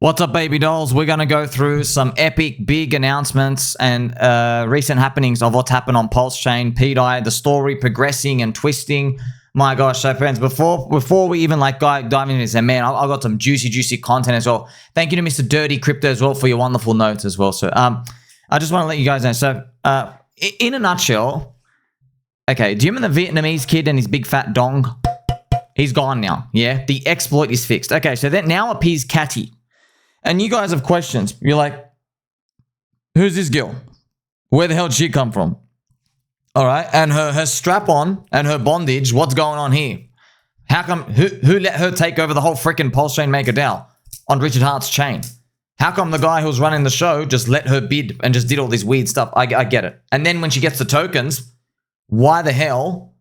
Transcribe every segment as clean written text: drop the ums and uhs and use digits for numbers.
What's up, baby dolls? We're going to go through some epic, big announcements and recent happenings of what's happened on PulseChain, pDAI, the story progressing and twisting. My gosh, so friends, before we even like dive into this, and man, I got some juicy content as well. Thank you to Mr. Durty Crypto as well for your wonderful notes as well. So I just want to let you guys know. So in a nutshell, okay, do you remember the Vietnamese kid and his big fat dong? He's gone now, yeah? The exploit is fixed. Okay, so that now appears Cattie. And you guys have questions. You're like, who's this girl? Where the hell did she come from? All right, and her strap-on and her bondage, what's going on here? How come, who let her take over the whole freaking PulseChain MakerDAO on Richard Hart's chain? How come the guy who was running the show just let her bid and just did all this weird stuff? I get it. And then when she gets the tokens, why the hell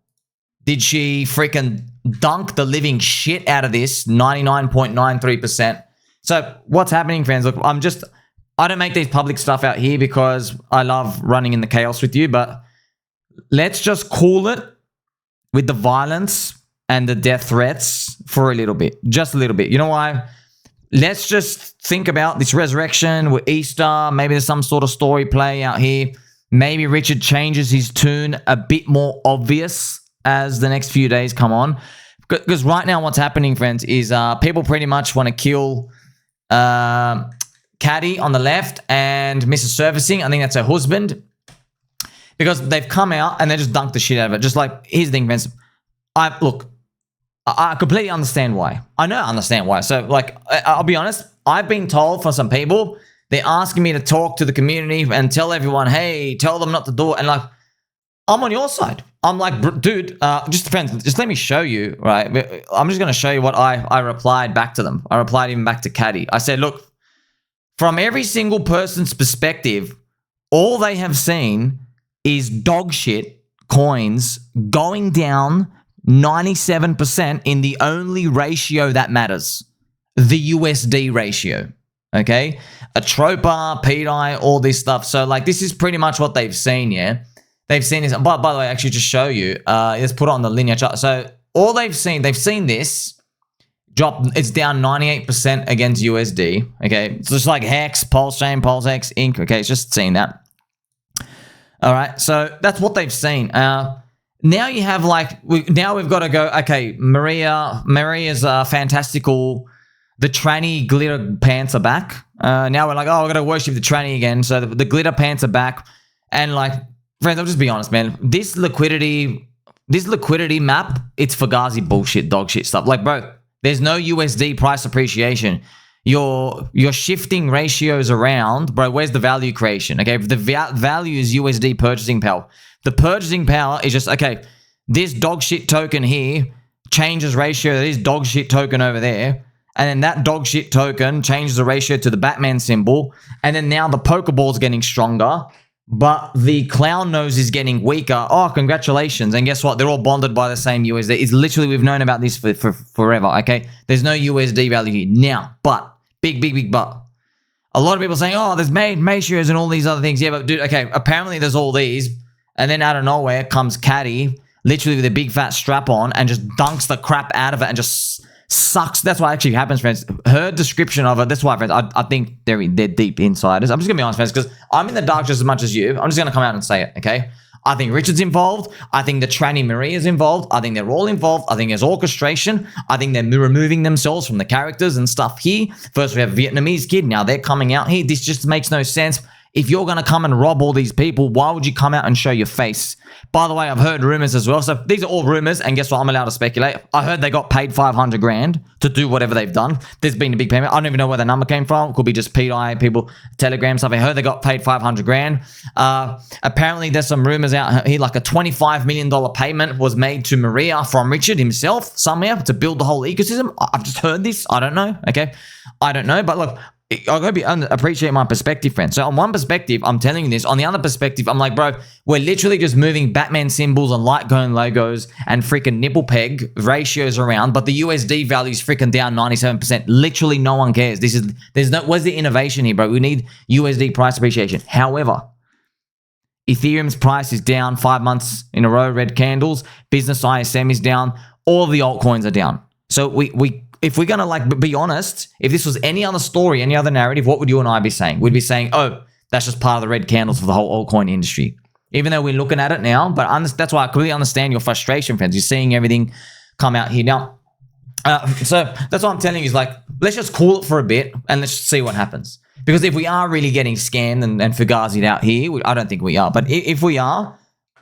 did she freaking dunk the living shit out of this 99.93%? So what's happening, friends? Look, I don't make these public stuff out here because I love running in the chaos with you, but let's just cool it with the violence and the death threats for a little bit. Just a little bit. You know why? Let's just think about this resurrection with Easter. Maybe there's some sort of story play out here. Maybe Richard changes his tune a bit more obvious as the next few days come on. Because right now what's happening, friends, is people pretty much want to kill Cattie on the left and Mr. Surfacing. I think that's her husband. Because they've come out and they just dunked the shit out of it. Just like, here's the thing, friends. I completely understand why. I understand why. So, like, I'll be honest. I've been told from some people, they're asking me to talk to the community and tell everyone, hey, tell them not to do it. And like, I'm on your side. I'm like, dude, just friends, just let me show you, right? I'm just going to show you what I replied back to them. I replied even back to Cattie. I said, look, from every single person's perspective, all they have seen is dog shit coins going down 97% in the only ratio that matters, the USD ratio, okay? Atropa, pDAI, all this stuff. So, like, this is pretty much what they've seen, yeah? They've seen this. By the way, actually, just show you. Let's put it on the linear chart. So, all they've seen this drop. It's down 98% against USD, okay? It's just like Hex, PulseChain, PulseX, Inc., okay? It's just seeing that. All right, so that's what they've seen. Now you have like, now we've got to go, okay, Maria's fantastical, the tranny glitter pants are back. Now we're like, oh, we're going to worship the tranny again. So the glitter pants are back. And like, friends, I'll just be honest, man. This liquidity map, it's Fugazi bullshit, dog shit stuff. Like, bro, there's no USD price appreciation. You're shifting ratios around, bro. Where's the value creation? Okay, the value is USD purchasing power. The purchasing power is just, okay, this dog shit token here changes ratio to this dog shit token over there, and then that dog shit token changes the ratio to the Batman symbol, and then now the Pokeball's getting stronger, but the clown nose is getting weaker. Oh, congratulations. And guess what? They're all bonded by the same USD. It's literally, we've known about this for forever, okay? There's no USD value here. Now, but, big but. A lot of people saying, oh, there's ratios and all these other things. Yeah, but dude, okay, apparently there's all these. And then out of nowhere comes Cattie, literally with a big fat strap on, and just dunks the crap out of it and just sucks. That's what actually happens, friends. Her description of it, that's why, friends, I think they're deep insiders. I'm just going to be honest, friends, because I'm in the dark just as much as you. I'm just going to come out and say it, okay? I think Richard's involved. I think the Tranny Maria's involved. I think they're all involved. I think there's orchestration. I think they're removing themselves from the characters and stuff here. First, we have Vietnamese kid. Now they're coming out here. This just makes no sense. If you're going to come and rob all these people, why would you come out and show your face? By the way, I've heard rumors as well. So these are all rumors, and guess what? I'm allowed to speculate. I heard they got paid 500 grand to do whatever they've done. There's been a big payment. I don't even know where the number came from. It could be just pDAI, people, Telegram stuff. I heard they got paid 500 grand. Apparently, there's some rumors out here, like a $25 million payment was made to Maria from Richard himself somewhere to build the whole ecosystem. I've just heard this. I don't know. Okay. I don't know. But look, I hope you appreciate my perspective, friend. So on one perspective, I'm telling you this. On the other perspective, I'm like, bro, we're literally just moving Batman symbols and Litecoin logos and freaking nipple peg ratios around, but the USD value is freaking down 97%. Literally no one cares. Where's the innovation here, bro? We need USD price appreciation. However, Ethereum's price is down 5 months in a row, red candles. Business ISM is down. All of the altcoins are down. So we if we're going to like be honest, if this was any other story, any other narrative, what would you and I be saying? We'd be saying, oh, that's just part of the red candles for the whole altcoin industry. Even though we're looking at it now, but that's why I completely understand your frustration, friends. You're seeing everything come out here now. So that's what I'm telling you is like, let's just cool it for a bit and let's see what happens. Because if we are really getting scammed and fugazied out here, I don't think we are. But if we are,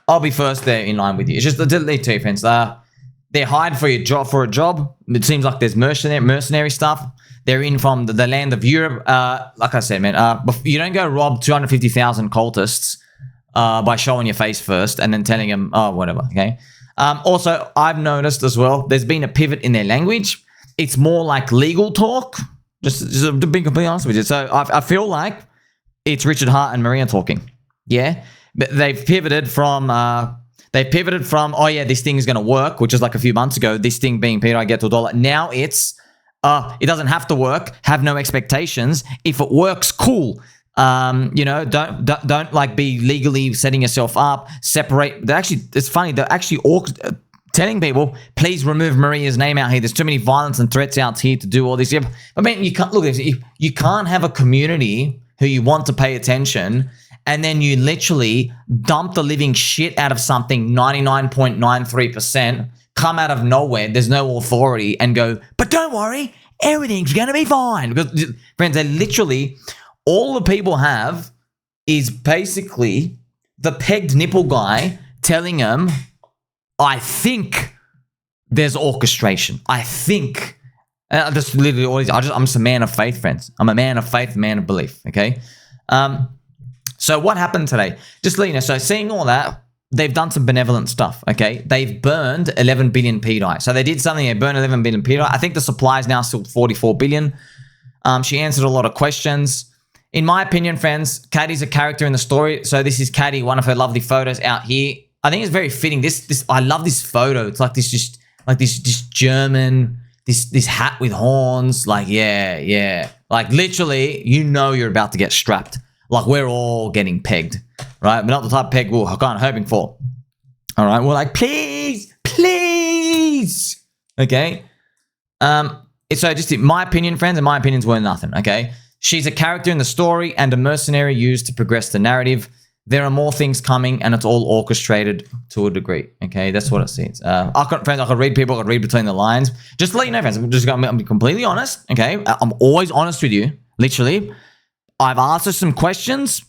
I'll be first there in line with you. It's just the two, friends. They're hired for a job. It seems like there's mercenary stuff. They're in from the land of Europe. Like I said, man, you don't go rob 250,000 cultists by showing your face first and then telling them, oh, whatever, okay? Also, I've noticed as well, there's been a pivot in their language. It's more like legal talk, just to be completely honest with you. So I feel like it's Richard Hart and Maria talking, yeah? But they've pivoted from, oh yeah, this thing is going to work, which is like a few months ago, this thing being pDAI get to $1. Now it's, it doesn't have to work, have no expectations. If it works, cool. You know, don't like be legally setting yourself up, separate. It's funny, they're actually telling people, please remove Maria's name out here. There's too many violence and threats out here to do all this. I mean, you can't, look, you can't have a community who you want to pay attention and then you literally dump the living shit out of something 99.93%, come out of nowhere, there's no authority, and go, but don't worry, everything's going to be fine. Because, friends, they literally, all the people have is basically the pegged nipple guy telling them, I think there's orchestration. I think. That's literally all. I'm just a man of faith, friends. I'm a man of faith, man of belief, okay? So what happened today? Just let you know. So seeing all that, they've done some benevolent stuff, okay? They've burned 11 billion pDAI. So they did something, they burned 11 billion pDAI. I think the supply is now still 44 billion. She answered a lot of questions. In my opinion, friends, Cattie's a character in the story. So this is Cattie, one of her lovely photos out here. I think it's very fitting. I love this photo. It's like this German, this hat with horns. Like, yeah. Like literally, you know you're about to get strapped. Like we're all getting pegged, right? But not the type of peg we're kind of hoping for. All right, we're like, please. Okay. So just in my opinion, friends, and my opinions were nothing, okay? She's a character in the story and a mercenary used to progress the narrative. There are more things coming and it's all orchestrated to a degree, okay? That's what it seems. Friends, I could read people, I could read between the lines. Just to let you know, friends, I'm completely honest, okay? I'm always honest with you, literally. I've asked her some questions.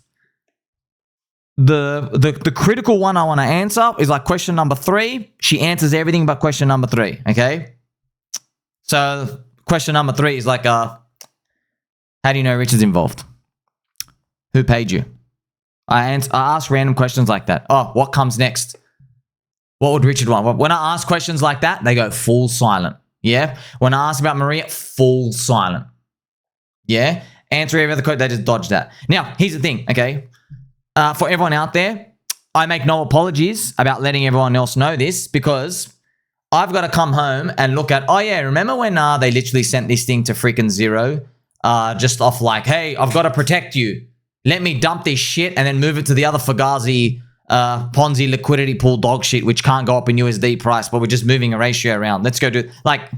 The critical one I want to answer is like question number 3. She answers everything but question number 3, okay? So question number 3 is like, how do you know Richard's involved? Who paid you? I ask random questions like that. Oh, what comes next? What would Richard want? When I ask questions like that, they go full silent. Yeah? When I ask about Maria, full silent. Yeah? Answer every other question, they just dodge that. Now, here's the thing, okay? For everyone out there, I make no apologies about letting everyone else know this because I've got to come home and look at, oh yeah, remember when they literally sent this thing to freaking zero? Just off like, hey, I've got to protect you. Let me dump this shit and then move it to the other Fugazi Ponzi liquidity pool dog shit, which can't go up in USD price, but we're just moving a ratio around. Let's go do it. Like,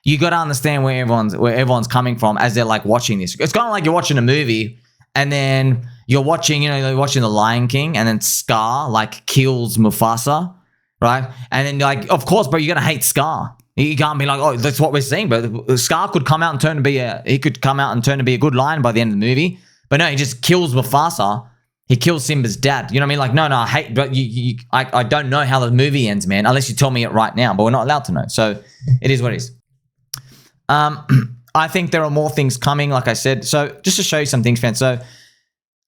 you got to understand where everyone's coming from as they're like watching this. It's kind of like you're watching a movie and then you're watching, you're watching The Lion King and then Scar like kills Mufasa, right? And then like, of course, bro, you're going to hate Scar. You can't be like, oh, that's what we're seeing, but Scar could come out and turn to be a good lion by the end of the movie. But no, he just kills Mufasa. He kills Simba's dad. You know what I mean? Like, no, I hate, but I don't know how the movie ends, man, unless you tell me it right now, but we're not allowed to know. So it is what it is. I think there are more things coming, like I said. So just to show you some things, fans. So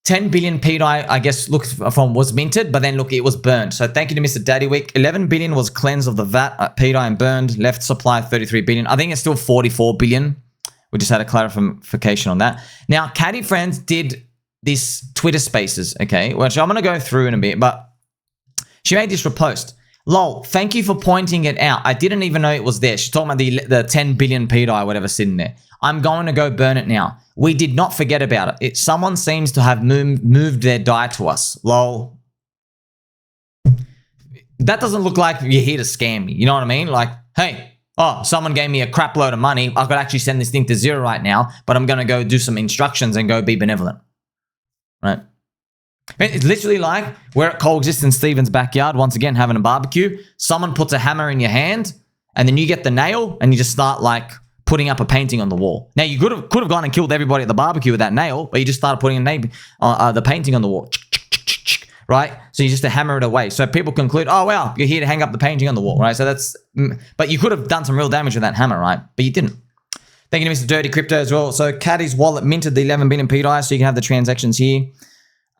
10 billion pDAI, I guess, was minted, but then look, it was burned. So thank you to Mr. Dadi Wick. 11 billion was cleansed of the VAT at pDAI and burned. Left supply 33 billion. I think it's still 44 billion. We just had a clarification on that. Now, Cattie friends did this Twitter Spaces, okay, which I'm going to go through in a bit, but she made this repost. Lol, thank you for pointing it out. I didn't even know it was there. She's talking about the 10 billion pDAI, whatever, sitting there. I'm going to go burn it now. We did not forget about it. Someone seems to have moved their DAI to us. Lol. That doesn't look like you're here to scam me. You know what I mean? Like, hey, oh, someone gave me a crap load of money. I could actually send this thing to zero right now, but I'm going to go do some instructions and go be benevolent. Right? It's literally like we're at Coexist in Steven's backyard, once again, having a barbecue. Someone puts a hammer in your hand, and then you get the nail, and you just start like putting up a painting on the wall. Now, you could have gone and killed everybody at the barbecue with that nail, but you just started putting the painting on the wall. Right? So you just hammer it away. So people conclude, oh, wow, you're here to hang up the painting on the wall, right? So that's, but you could have done some real damage with that hammer, right? But you didn't. Thank you to Mr. Durty Crypto as well. So Cattie's wallet minted the 11 billion pDAI, so you can have the transactions here.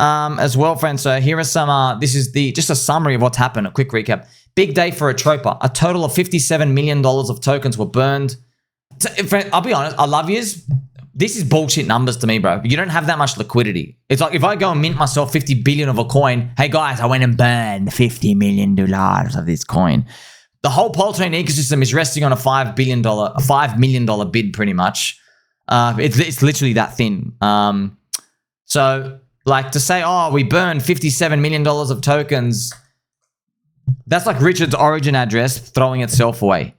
As well, friends. So here are some, this is just a summary of what's happened. A quick recap. Big day for Atropa. A total of $57 million of tokens were burned. So, friend, I'll be honest, I love yous. This is bullshit numbers to me, bro. You don't have that much liquidity. It's like if I go and mint myself 50 billion of a coin, hey guys, I went and burned $50 million of this coin. The whole PulseChain ecosystem is resting on a $5 million bid pretty much. It's literally that thin. So like to say, oh, we burned $57 million of tokens, that's like Richard's origin address throwing itself away.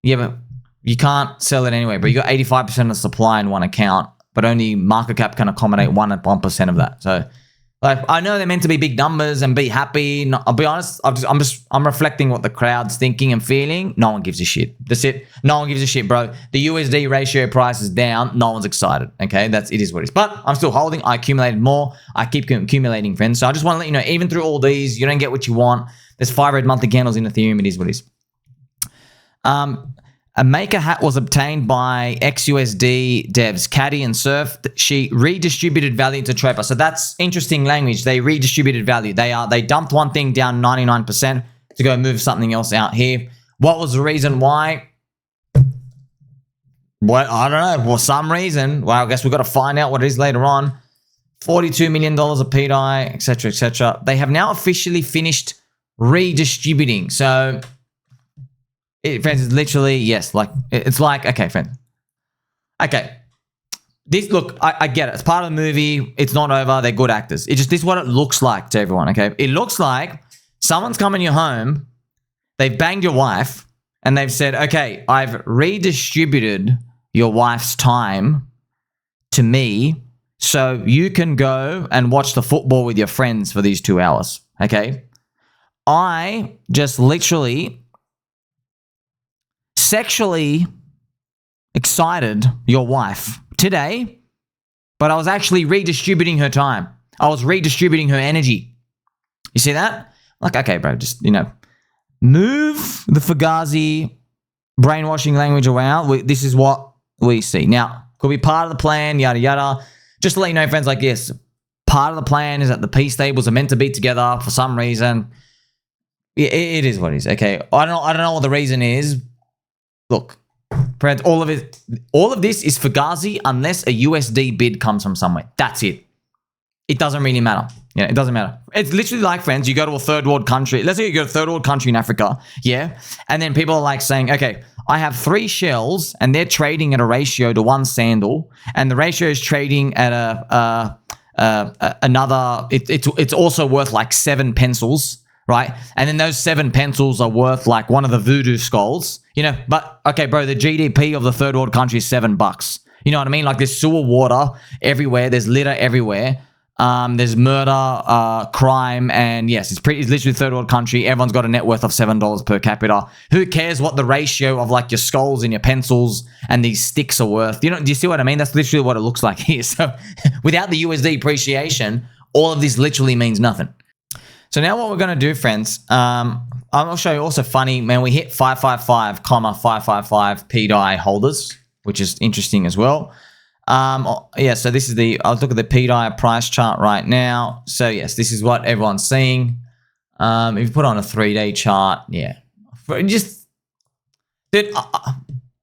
Yeah, but you can't sell it anyway, but you got 85% of the supply in one account, but only market cap can accommodate 1% of that. So, like, I know they're meant to be big numbers and be happy. I'll be honest, I'm reflecting what the crowd's thinking and feeling. No one gives a shit. That's it. No one gives a shit, bro. The USD ratio price is down. No one's excited. Okay, it is what it is. But I'm still holding. I accumulated more. I keep accumulating, friends. So I just want to let you know, even through all these, you don't get what you want. There's 5 red monthly candles in Ethereum. It is what it is. A Maker hat was obtained by XUSD devs, Cattie and Surf. She redistributed value to Atropa. So that's interesting language. They redistributed value. They dumped one thing down 99% to go move something else out here. What was the reason why? What? I don't know. For some reason. Well, I guess we've got to find out what it is later on. $42 million of pDAI, etc., etc. They have now officially finished redistributing. So friends, it's literally, yes, like, it's like, okay, friend. Okay. Look, I get it. It's part of the movie. It's not over. They're good actors. This is what it looks like to everyone, okay? It looks like someone's come in your home, they've banged your wife, and they've said, okay, I've redistributed your wife's time to me so you can go and watch the football with your friends for these 2 hours, okay? I just literally sexually excited your wife today, but I was actually redistributing her time. I was redistributing her energy. You see that? Like, okay, bro, just, move the Fugazi brainwashing language around. This is what we see. Now, could be part of the plan, yada, yada. Just to let you know, friends, like, yes, part of the plan is that the P stables are meant to be together for some reason. It is what it is, okay? I don't know what the reason is. Look, friends, all of this is Fugazi unless a USD bid comes from somewhere. That's it. It doesn't really matter. Yeah, it doesn't matter. It's literally like, friends, you go to a third world country. Let's say you go to a third world country in Africa, yeah? And then people are like saying, okay, I have 3 shells and they're trading at a ratio to 1 sandal, and the ratio is trading at another, it's also worth like 7 pencils. Right? And then those 7 pencils are worth like one of the voodoo skulls, but okay, bro, the GDP of the third world country is $7. You know what I mean? Like, there's sewer water everywhere. There's litter everywhere. There's murder, crime. And yes, it's literally third world country. Everyone's got a net worth of $7 per capita. Who cares what the ratio of like your skulls and your pencils and these sticks are worth? Do you see what I mean? That's literally what it looks like here. So without the USD appreciation, all of this literally means nothing. So now what we're going to do, friends, I'll show you also funny, man, we hit 555, pDAI holders, which is interesting as well. Yeah, so this is I'll look at the pDAI price chart right now. So yes, this is what everyone's seeing. If you put on a 3-day chart, yeah. Just, dude,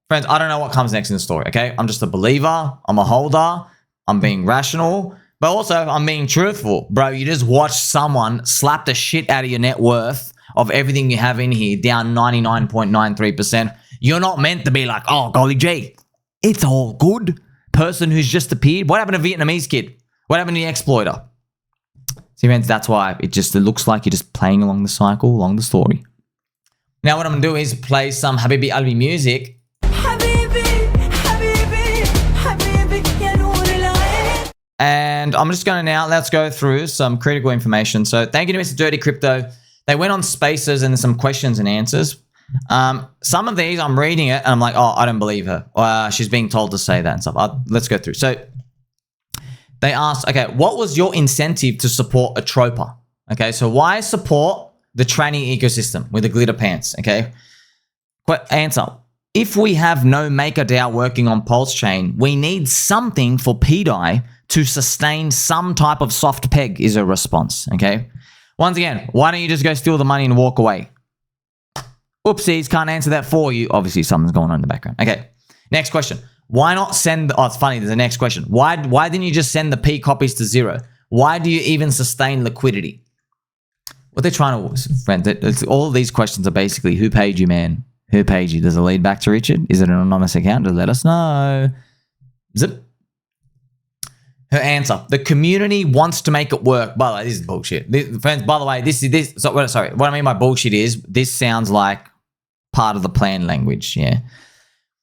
friends, I don't know what comes next in the story, okay? I'm just a believer. I'm a holder. I'm being rational. But also, I'm being truthful. Bro, you just watched someone slap the shit out of your net worth of everything you have in here, down 99.93%. You're not meant to be like, oh, golly gee, it's all good. Person who's just appeared. What happened to Vietnamese kid? What happened to the exploiter? See, friends, that's why it looks like you're just playing along the cycle, along the story. Now what I'm gonna do is play some Habibi Albi music. And I'm just going to now, let's go through some critical information. So thank you to Mr. Durty Crypto. They went on Spaces and some questions and answers. Some of these I'm reading it and I'm like, oh, I don't believe her. She's being told to say that and stuff. Let's go through. So they asked, okay, what was your incentive to support Atropa? Okay, so why support the Tranny ecosystem with the glitter pants? Okay, answer. If we have no MakerDAO working on PulseChain, we need something for pDAI to sustain some type of soft peg is a response, okay? Once again, why don't you just go steal the money and walk away? Oopsies, can't answer that for you. Obviously, something's going on in the background. Okay, next question. Why not send, oh, it's funny, there's a next question. Why didn't you just send the P copies to 0? Why do you even sustain liquidity? What they're trying to, friend, all of these questions are basically, who paid you, man? Who paid you? Does it lead back to Richard? Is it an anonymous account? Just let us know. Zip. Her answer. The community wants to make it work. By the way, this is bullshit. Friends, by the way, sorry. What I mean by bullshit is this sounds like part of the plan language, yeah.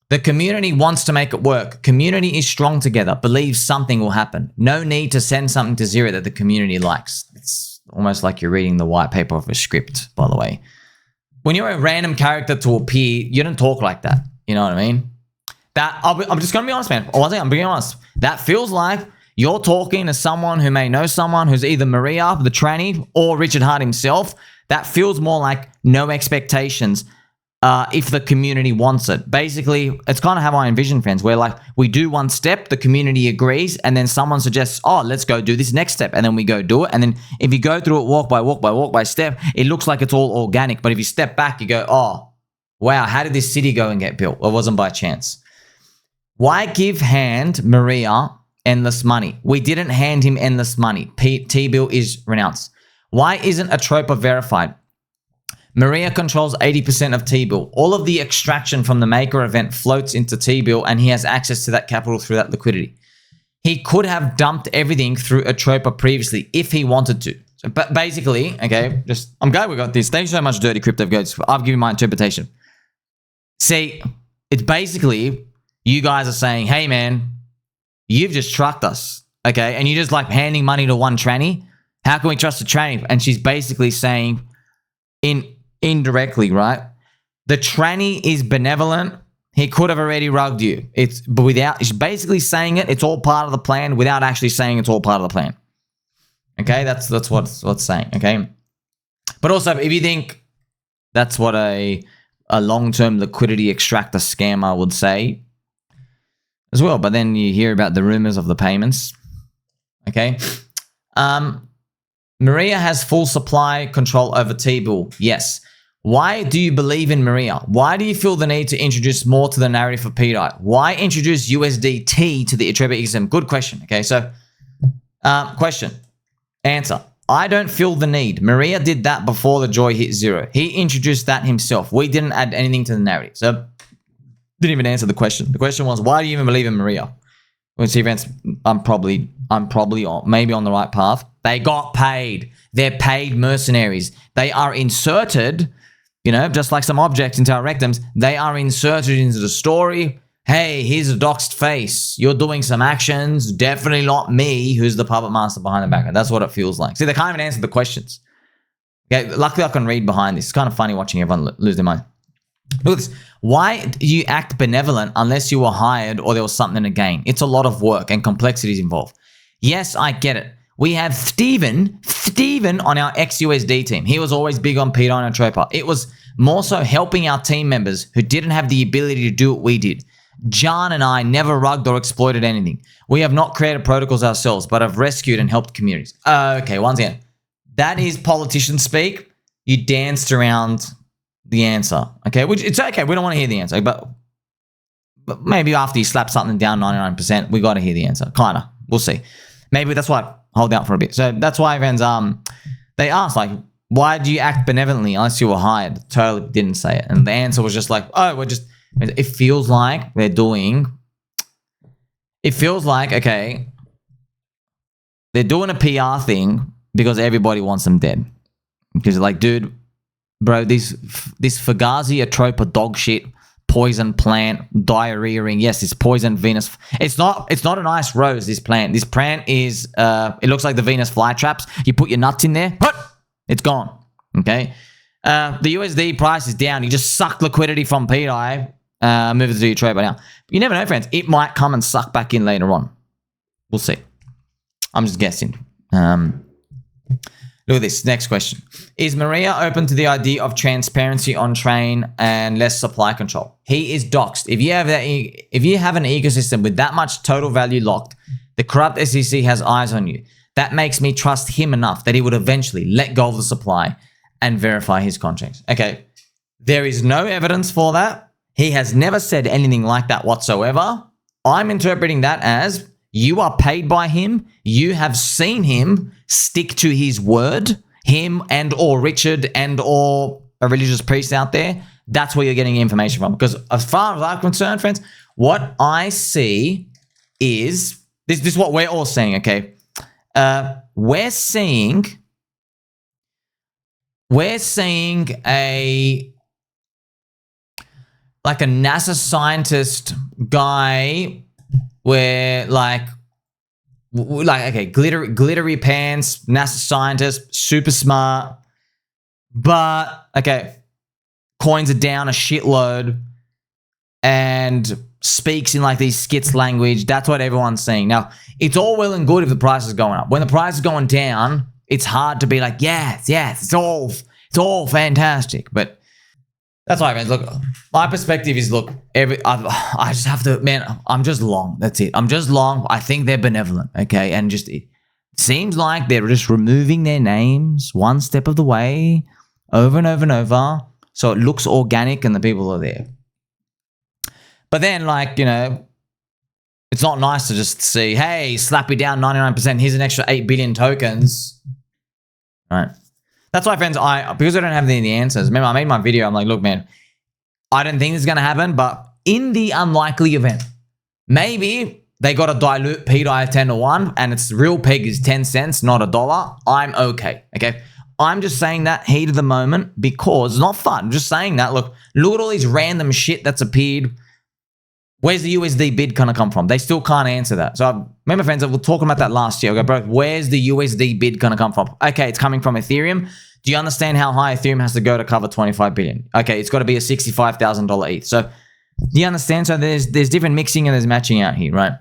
The community wants to make it work. Community is strong together. Believes something will happen. No need to send something to 0 that the community likes. It's almost like you're reading the white paper of a script, by the way. When you're a random character to appear, you don't talk like that. You know what I mean? I'm just going to be honest, man. One thing, I'm being honest. That feels like you're talking to someone who may know someone who's either Maria, the tranny, or Richard Hart himself. That feels more like no expectations if the community wants it. Basically, it's kind of how I envision, friends, where like we do one step, the community agrees, and then someone suggests, oh, let's go do this next step. And then we go do it. And then if you go through it walk by step, it looks like it's all organic. But if you step back, you go, oh, wow, how did this city go and get built? Well, it wasn't by chance. Why give hand Maria endless money? We didn't hand him endless money. T-bill is renounced. Why isn't Atropa verified? Maria controls 80% of T-bill. All of the extraction from the Maker event floats into T-bill and he has access to that capital through that liquidity. He could have dumped everything through Atropa previously if he wanted to. So, but basically, okay, I'm glad we got this. Thanks so much, Durty Crypto Goats. I've given my interpretation. See, it's basically you guys are saying, hey man, you've just trucked us, okay? And you're just like handing money to one tranny. How can we trust a tranny? And she's basically saying indirectly, right? The tranny is benevolent. He could have already rugged you. She's basically saying it's all part of the plan without actually saying it's all part of the plan. Okay, that's what's saying, okay? But also, if you think that's what a long-term liquidity extractor scammer would say as well, but then you hear about the rumors of the payments, okay? Maria has full supply control over T-bill. Yes. Why do you believe in Maria? Why do you feel the need to introduce more to the narrative for pDAI? Why introduce USDT to the Atropa ecosystem? Good question. Okay, so question. Answer. I don't feel the need. Maria did that before the joy hit 0. He introduced that himself. We didn't add anything to the narrative. So didn't even answer the question. The question was, why do you even believe in Maria? Well, see, Vance, I'm probably maybe on the right path. They got paid. They're paid mercenaries. They are inserted, you know, just like some objects into our rectums. They are inserted into the story. Hey, here's a doxed face. You're doing some actions. Definitely not me, who's the puppet master behind the background. That's what it feels like. See, they can't even answer the questions. Okay, luckily I can read behind this. It's kind of funny watching everyone lose their mind. Look at this. Why do you act benevolent unless you were hired or there was something to gain? It's a lot of work and complexities involved. Yes, I get it. We have Steven on our XUSD team. He was always big on pDAI and Atropa. It was more so helping our team members who didn't have the ability to do what we did. John and I never rugged or exploited anything. We have not created protocols ourselves, but have rescued and helped communities. Okay, once again, that is politician speak. You danced around the answer, okay? Which it's okay. We don't want to hear the answer, but maybe after you slap something down 99%, we got to hear the answer. Kinda. We'll see. Maybe that's why. Hold out for a bit. So that's why, friends, they asked, like, why do you act benevolently unless you were hired? Totally didn't say it. And the answer was just like, oh, it feels like they're doing, it feels like, okay, they're doing a PR thing because everybody wants them dead. Because like, dude, bro, this Fugazi Atropa dog shit, poison plant, diarrhea ring. Yes, it's poison Venus. It's not a nice rose, this plant. This plant is, it looks like the Venus flytraps. You put your nuts in there, it's gone. Okay. The USD price is down. You just suck liquidity from pDAI, move it to your trade. But now, you never know, friends. It might come and suck back in later on. We'll see. I'm just guessing. Look at this. Next question. Is Maria open to the idea of transparency on chain and less supply control? He is doxed. If you have an ecosystem with that much total value locked, the corrupt SEC has eyes on you. That makes me trust him enough that he would eventually let go of the supply and verify his contracts. Okay. There is no evidence for that. He has never said anything like that whatsoever. I'm interpreting that as you are paid by him. You have seen him stick to his word, him and or Richard and or a religious priest out there. That's where you're getting information from. Because as far as I'm concerned, friends, what I see is, this is what we're all seeing, okay? We're seeing a NASA scientist guy where okay, glittery pants, NASA scientist, super smart, but okay, coins are down a shitload and speaks in like these skits language. That's what everyone's saying. Now, it's all well and good if the price is going up. When the price is going down, it's hard to be like, yes, it's all fantastic. But that's why, man. Look, my perspective is, look, I just have to, man, I'm just long. That's it. I'm just long. I think they're benevolent, okay? And just, it seems like they're just removing their names one step of the way, over and over and over, so it looks organic and the people are there. But then, like, you know, it's not nice to just see, hey, slap you down 99%, here's an extra 8 billion tokens. All right. That's why, friends, because I don't have the answers. Remember, I made my video. I'm like, look, man, I don't think this is going to happen, but in the unlikely event, maybe they got to dilute pDAI 10 to 1 and its real peg is 10 cents, not $1. I'm okay. Okay. I'm just saying that heat of the moment because it's not fun. I'm just saying that. Look at all these random shit that's appeared. Where's the USD bid going to come from? They still can't answer that. So remember, friends, we were talking about that last year. I go, bro, where's the USD bid going to come from? Okay, it's coming from Ethereum. Do you understand how high Ethereum has to go to cover 25 billion? Okay, it's got to be a $65,000 ETH. So do you understand? So there's different mixing and there's matching out here, right?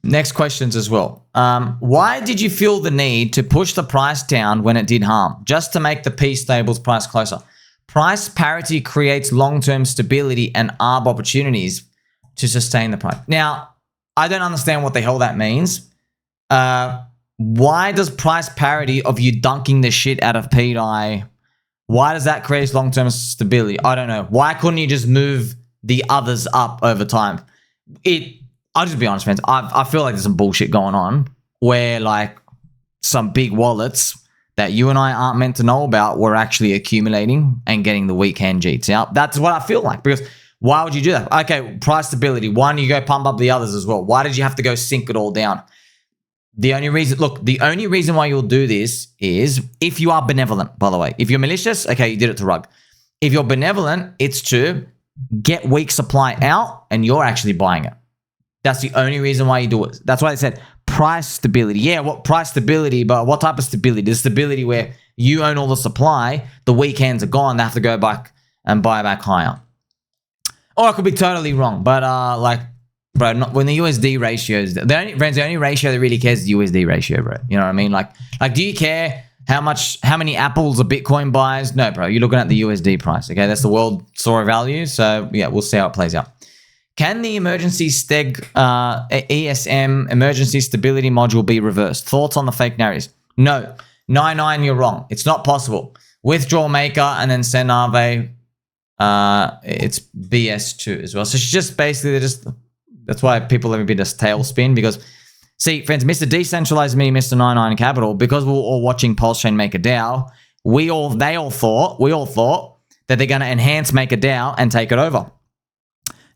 Next questions as well. Why did you feel the need to push the price down when it did harm? Just to make the P stables price closer. Price parity creates long-term stability and ARB opportunities to sustain the price. Now, I don't understand what the hell that means. Why does price parity of you dunking the shit out of pDAI, why does that create long-term stability? I don't know. Why couldn't you just move the others up over time? I'll just be honest, friends. I feel like there's some bullshit going on where like some big wallets that you and I aren't meant to know about were actually accumulating and getting the weekend jeets out. That's what I feel like, because why would you do that? Okay, price stability. Why don't you go pump up the others as well? Why did you have to go sink it all down? The only reason why you'll do this is if you are benevolent, by the way. If you're malicious, okay, you did it to rug. If you're benevolent, it's to get weak supply out and you're actually buying it. That's the only reason why you do it. That's why I said price stability. Yeah, what price stability, but what type of stability? The stability where you own all the supply, the weekends are gone, they have to go back and buy back higher. Or I could be totally wrong, but bro, when the USD ratios, the only ratio that really cares is the USD ratio, bro. You know what I mean? Like, do you care how many apples a Bitcoin buys? No, bro. You're looking at the USD price. Okay, that's the world store of value. So yeah, we'll see how it plays out. Can the emergency ESM emergency stability module be reversed? Thoughts on the fake narratives? No. 99, you're wrong. It's not possible. Withdraw maker and then send Arve. It's BS2 as well. So it's just basically that's why people have a bit of tailspin, because see, friends, Mr. Decentralized Me, Mr. 99 Capital, because we were all watching PulseChain MakerDAO, we all thought that they're going to enhance MakerDAO and take it over.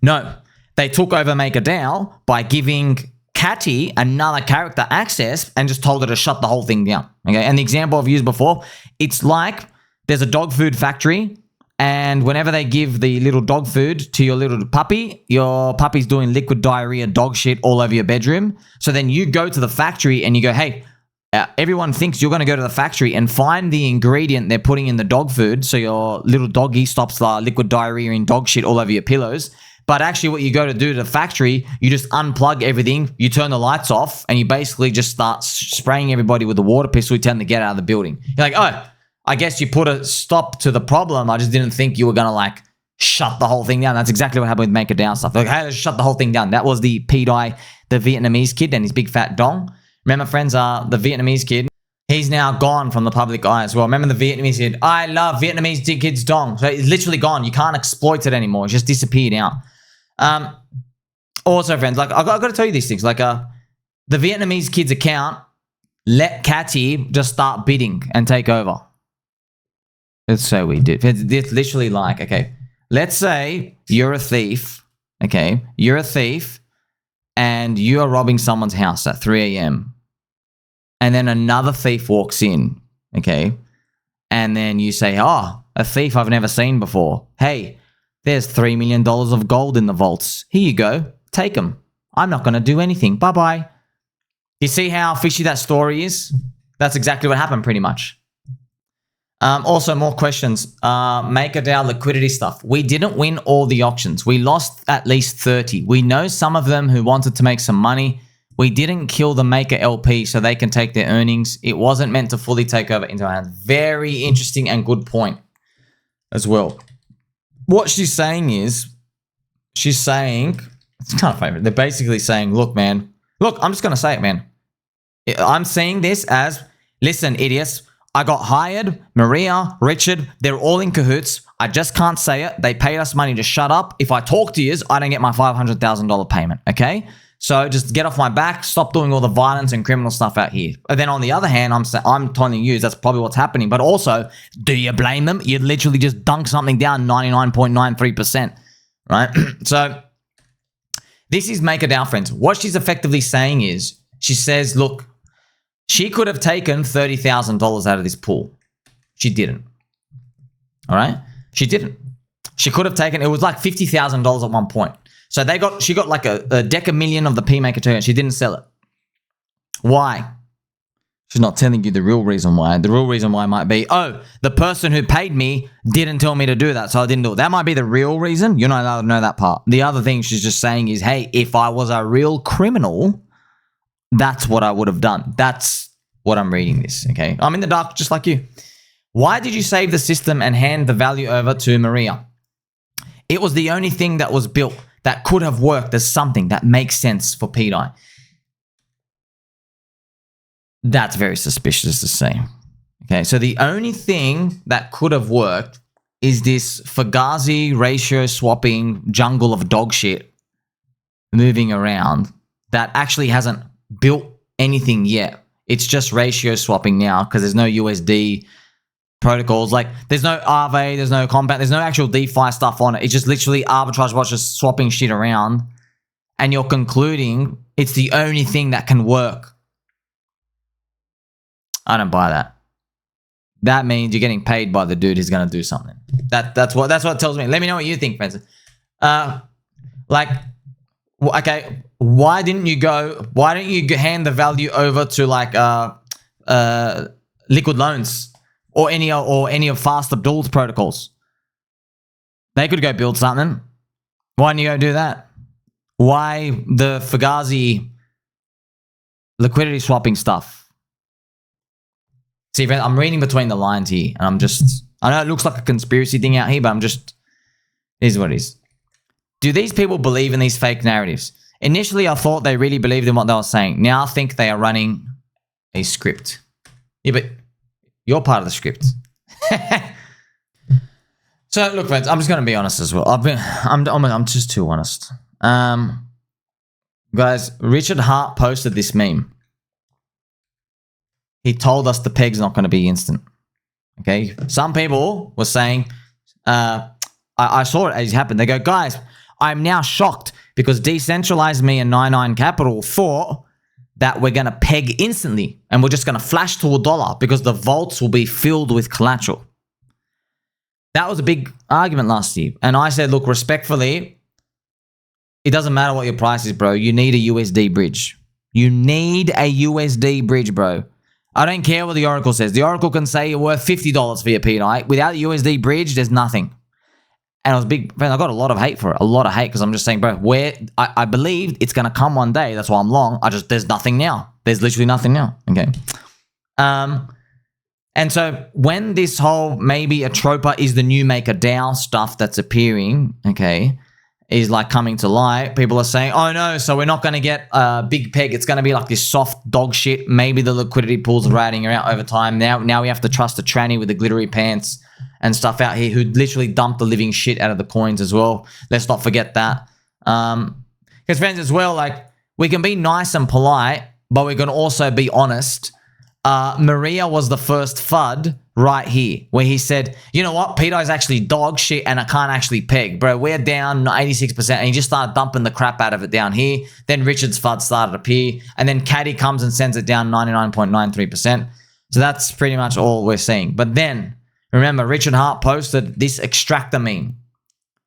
No. They took over MakerDAO by giving Cattie, another character, access and just told her to shut the whole thing down. Okay, and the example I've used before, it's like there's a dog food factory, and whenever they give the little dog food to your little puppy, your puppy's doing liquid diarrhea dog shit all over your bedroom. So then you go to the factory and you go, hey, everyone thinks you're going to go to the factory and find the ingredient they're putting in the dog food so your little doggy stops liquid diarrhea and dog shit all over your pillows. But actually what you go to do to the factory, you just unplug everything, you turn the lights off, and you basically just start spraying everybody with the water pistol, you tell them to get out of the building. You're like, oh, I guess you put a stop to the problem. I just didn't think you were going to like shut the whole thing down. That's exactly what happened with MakerDAO stuff. Like, hey, let's shut the whole thing down. That was the pDAI, the Vietnamese kid and his big fat dong. Remember, friends, the Vietnamese kid, he's now gone from the public eye as well. Remember the Vietnamese kid? I love Vietnamese kids' dong. So it's literally gone. You can't exploit it anymore. It's just disappeared out. Also, friends, like I've got to tell you these things. Like the Vietnamese kid's account, let Cattie just start bidding and take over. It's so weird, dude. It's literally like, okay, let's say you're a thief, okay? You're a thief and you are robbing someone's house at 3 a.m. And then another thief walks in, okay? And then you say, oh, a thief I've never seen before. Hey, there's $3 million of gold in the vaults. Here you go. Take them. I'm not going to do anything. Bye-bye. You see how fishy that story is? That's exactly what happened pretty much. Also, more questions. MakerDAO liquidity stuff. We didn't win all the auctions. We lost at least 30. We know some of them who wanted to make some money. We didn't kill the Maker LP so they can take their earnings. It wasn't meant to fully take over into our hands. Very interesting and good point as well. What she's saying is, she's saying, it's kind of funny. They're basically saying, look, man, look, I'm just going to say it, man. I'm saying this as, listen, idiots, I got hired, Maria, Richard, they're all in cahoots. I just can't say it. They paid us money to shut up. If I talk to yous, I don't get my $500,000 payment, okay? So just get off my back, stop doing all the violence and criminal stuff out here. But then on the other hand, I'm telling you, that's probably what's happening. But also, do you blame them? You literally just dunk something down 99.93%, right? So this is MakerDAO, friends. What she's effectively saying is, she says, look, she could have taken $30,000 out of this pool. She didn't. All right? She didn't. She could have taken, it was like $50,000 at one point. So she got like a $10,000,000 of the P-Maker token. She didn't sell it. Why? She's not telling you the real reason why. The real reason why might be, oh, the person who paid me didn't tell me to do that, so I didn't do it. That might be the real reason. You're not allowed to know that part. The other thing she's just saying is, hey, if I was a real criminal, that's what I would have done. That's what I'm reading this, okay? I'm in the dark just like you. Why did you save the system and hand the value over to Maria? It was the only thing that was built that could have worked as something that makes sense for pDAI. That's very suspicious to say. Okay, so the only thing that could have worked is this Fugazi ratio swapping jungle of dog shit moving around that actually hasn't built anything yet. It's just ratio swapping now because there's no USD protocols. Like there's no Aave, there's no Compound, there's no actual DeFi stuff on it. It's just literally arbitrage watchers swapping shit around, and you're concluding it's the only thing that can work. I don't buy that. That means you're getting paid by the dude who's going to do something. That's what it tells me. Let me know what you think, friends. Okay, why didn't you hand the value over to like Liquid Loans or any of Fast Abdul's protocols? They could go build something. Why didn't you go do that? Why the Fugazi liquidity swapping stuff? See, friend, I'm reading between the lines here, and I know it looks like a conspiracy thing out here, but it is what it is. Do these people believe in these fake narratives? Initially, I thought they really believed in what they were saying. Now I think they are running a script. Yeah, but you're part of the script. So, look, friends, I'm just going to be honest as well. I'm just too honest. Guys, Richard Hart posted this meme. He told us the peg's not going to be instant. Okay? Some people were saying, I saw it as it happened. They go, guys, I'm now shocked because Decentralized Me and 99 Capital thought that we're going to peg instantly and we're just going to flash to $1 because the vaults will be filled with collateral. That was a big argument last year. And I said, look, respectfully, it doesn't matter what your price is, bro. You need a USD bridge. You need a USD bridge, bro. I don't care what the Oracle says. The Oracle can say you're worth $50 for your pDAI. Without a USD bridge, there's nothing. And I was big, man, I got a lot of hate for it. A lot of hate because I'm just saying, bro, I believe it's going to come one day. That's why I'm long. There's nothing now. There's literally nothing now. Okay. And so when this whole maybe Atropa is the new MakerDAO stuff that's appearing, okay, is like coming to light, people are saying, oh no, so we're not going to get a big peg. It's going to be like this soft dog shit. Maybe the liquidity pools are riding around over time. Now we have to trust the tranny with the glittery pants and stuff out here who literally dumped the living shit out of the coins as well. Let's not forget that. Because friends as well, like we can be nice and polite, but we can also be honest. Maria was the first FUD right here where he said, you know what, pDAI is actually dog shit and I can't actually peg. Bro, we're down 86% and he just started dumping the crap out of it down here. Then Richard's FUD started to appear and then Cattie comes and sends it down 99.93%. So that's pretty much all we're seeing. But then, remember, Richard Hart posted this Extractor meme.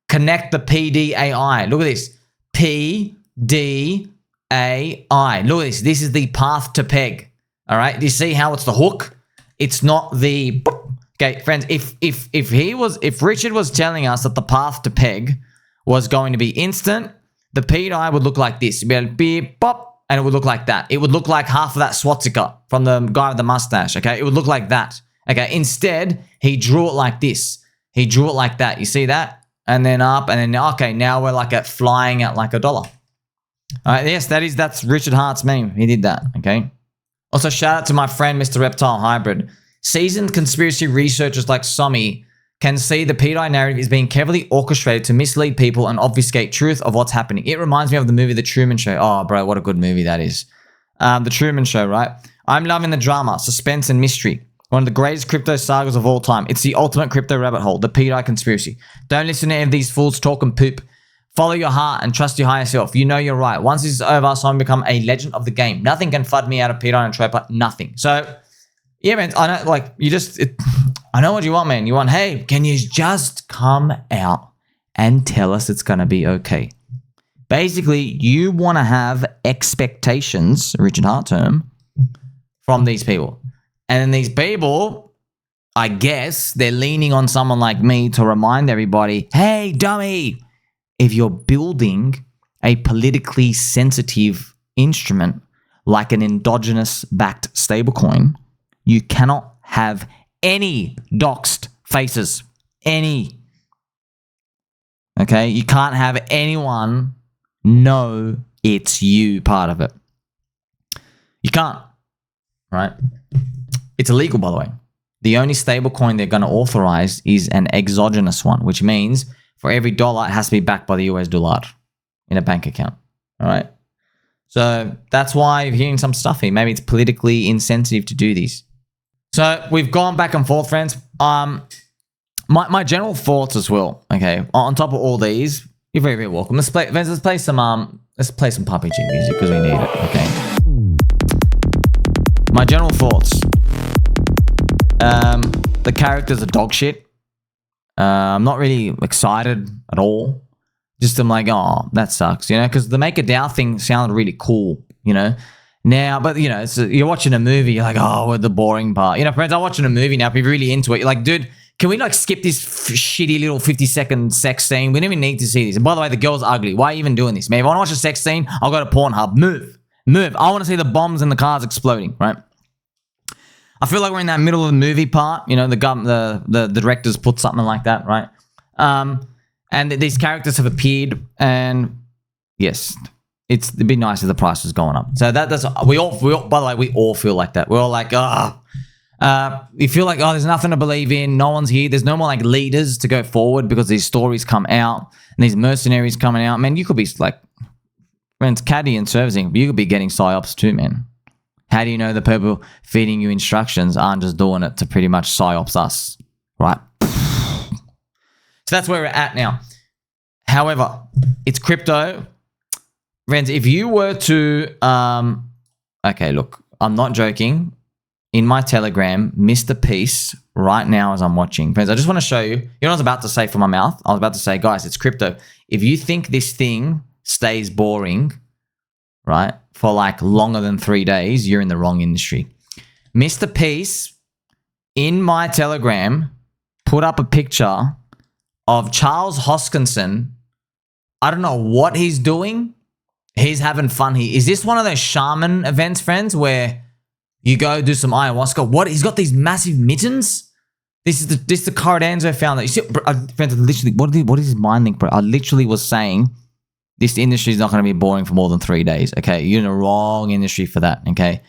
Connect the pDAI. Look at this. pDAI. Look at this. This is the path to peg. All right, do you see how it's the hook? It's not the... Okay, friends, if Richard was telling us that the path to peg was going to be instant, the pDAI would look like this. It'd be like beep, pop, and it would look like that. It would look like half of that swastika from the guy with the mustache, okay? It would look like that, okay? Instead, he drew it like this. He drew it like that. You see that? And then up, and then, okay, now we're like flying at like $1. All right, yes, that's Richard Hart's meme. He did that, okay? Also, shout out to my friend, Mr. Reptile Hybrid. Seasoned conspiracy researchers like Sommi can see the pDAI narrative is being carefully orchestrated to mislead people and obfuscate truth of what's happening. It reminds me of the movie The Truman Show. Oh, bro, what a good movie that is. The Truman Show, right? I'm loving the drama, suspense, and mystery. One of the greatest crypto sagas of all time. It's the ultimate crypto rabbit hole, the pDAI conspiracy. Don't listen to any of these fools talk and poop. Follow your heart and trust your higher self. You know you're right. Once this is over, so I'm become a legend of the game. Nothing can FUD me out of pDAI and Atropa. Nothing. So, yeah, man, I know, like, I know what you want, man. You want, hey, can you just come out and tell us it's going to be okay? Basically, you want to have expectations, Richard Hart term, from these people. And then these people, I guess, they're leaning on someone like me to remind everybody, hey, dummy, if you're building a politically sensitive instrument like an endogenous backed stablecoin, you cannot have any doxed faces. Any. Okay? You can't have anyone know it's you part of it. You can't. Right? It's illegal, by the way. The only stablecoin they're going to authorize is an exogenous one, which means for every dollar, it has to be backed by the US dollar in a bank account. All right? So that's why you're hearing some stuff here. Maybe it's politically insensitive to do this. So we've gone back and forth, friends. My general thoughts as well, okay, on top of all these, you're very, very welcome. Let's play some Puppy G music because we need it, okay? My general thoughts. The characters are dog shit. I'm not really excited at all. Just I'm like, oh, that sucks, you know, because the MakerDAO thing sounded really cool, you know. Now, but you know, you're watching a movie, you're like, oh, what the boring part. You know, friends, I'm watching a movie now, if you're really into it, you're like, dude, can we like skip this shitty little 50-second sex scene? We don't even need to see this. And by the way, the girl's ugly. Why are you even doing this? Man, if I want to watch a sex scene, I'll go to Pornhub. Move. I want to see the bombs and the cars exploding, right? I feel like we're in that middle of the movie part. You know, the directors put something like that, right? And these characters have appeared, and yes, it'd be nice if the price was going up. So that's we all by the way, we all feel like that. We're all like, you feel like, oh, there's nothing to believe in. No one's here. There's no more like leaders to go forward because these stories come out and these mercenaries coming out. Man, you could be like, friends, Cattie and Surfacing, you could be getting psyops too, man. How do you know the people feeding you instructions aren't just doing it to pretty much psyops us, right? So that's where we're at now. However, it's crypto. Friends, if you were to, okay, look, I'm not joking. In my Telegram, Mr. Peace right now as I'm watching. Friends, I just want to show you. You know what I was about to say from my mouth? I was about to say, guys, it's crypto. If you think this thing stays boring, right, for like longer than 3 days, you're in the wrong industry. Mr. Peace, in my Telegram, put up a picture of Charles Hoskinson. I don't know what he's doing. He's having fun here. Is this one of those shaman events, friends, where you go do some ayahuasca? What? He's got these massive mittens? This is the Cordanzo founder. You see, bro, friends, literally, what is his mind link, bro? I literally was saying this industry is not going to be boring for more than 3 days, okay? You're in the wrong industry for that, okay?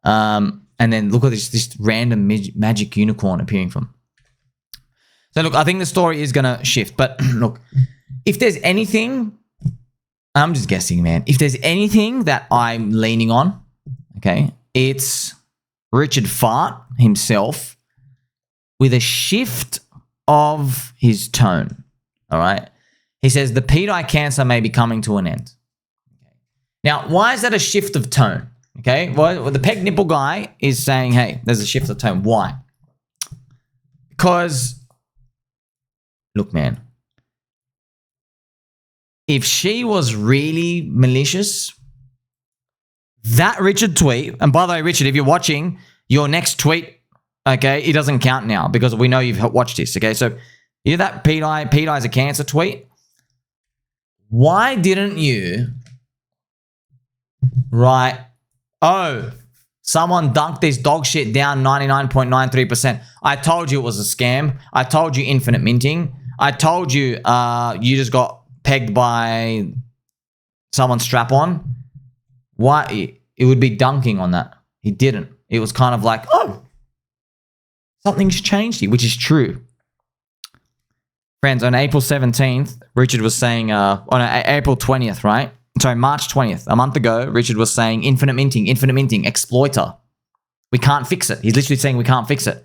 And then look at this random magic unicorn appearing from. So look, I think the story is going to shift. But look, if there's anything, I'm just guessing, man. If there's anything that I'm leaning on, okay, it's Richard Fart himself with a shift of his tone, all right? He says, the pDAI cancer may be coming to an end. Now, why is that a shift of tone? Okay, well, the peg nipple guy is saying, hey, there's a shift of tone. Why? Because, look, man, if she was really malicious, that Richard tweet, and by the way, Richard, if you're watching, your next tweet, okay, it doesn't count now because we know you've watched this, okay? So, you know that pDAI is a cancer tweet? Why didn't you write, oh, someone dunked this dog shit down 99.93%. I told you it was a scam. I told you infinite minting. I told you you just got pegged by someone's strap on. Why? It would be dunking on that. He didn't. It was kind of like, oh, something's changed here, which is true. Friends, on April 17th, Richard was saying, on April 20th, right? Sorry, March 20th, a month ago, Richard was saying infinite minting, exploiter. We can't fix it. He's literally saying we can't fix it.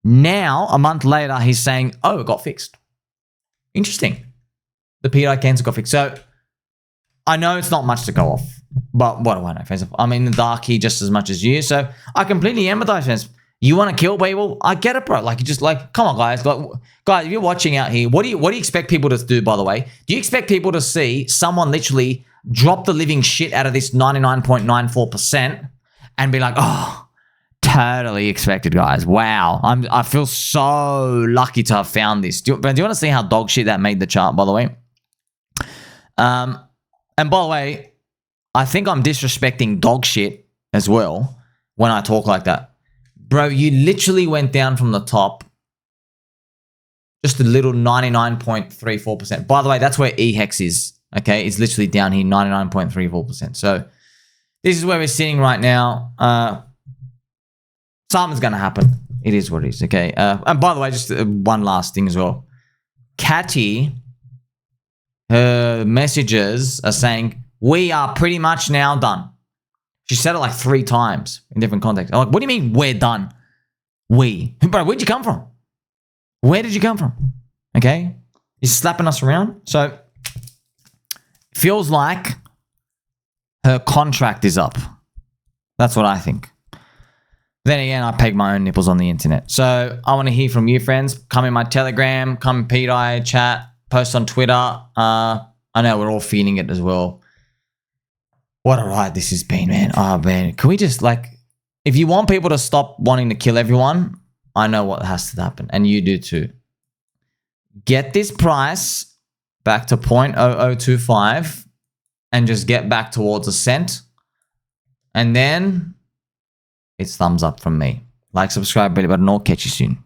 Now, a month later, he's saying, oh, it got fixed. Interesting. The pDAI cancer got fixed. So, I know it's not much to go off, but what do I know, friends? I'm in the dark here just as much as you, so I completely empathize, friends. You want to kill people? I get it, bro. Like, you just like, come on, guys. Like, guys, if you're watching out here, what do you expect people to do, by the way? Do you expect people to see someone literally drop the living shit out of this 99.94% and be like, oh, totally expected, guys. Wow. I feel so lucky to have found this. Do you want to see how dog shit that made the chart, by the way? And by the way, I think I'm disrespecting dog shit as well when I talk like that. Bro, you literally went down from the top just a little 99.34%. By the way, that's where EHEX is, okay? It's literally down here, 99.34%. So this is where we're sitting right now. Something's going to happen. It is what it is, okay? And by the way, just one last thing as well. Cattie, her messages are saying, we are pretty much now done. She said it like 3 times in different contexts. I'm like, what do you mean we're done? We. Bro, where'd you come from? Where did you come from? Okay? You're slapping us around. So, feels like her contract is up. That's what I think. Then again, I peg my own nipples on the internet. So, I want to hear from you, friends. Come in my Telegram, come in pDAI, chat, post on Twitter. I know we're all feeling it as well. What a ride this has been, man. Oh, man. Can we just, like, if you want people to stop wanting to kill everyone, I know what has to happen. And you do too. Get this price back to 0.0025 and just get back towards a cent. And then it's thumbs up from me. Like, subscribe, bell button, or catch you soon.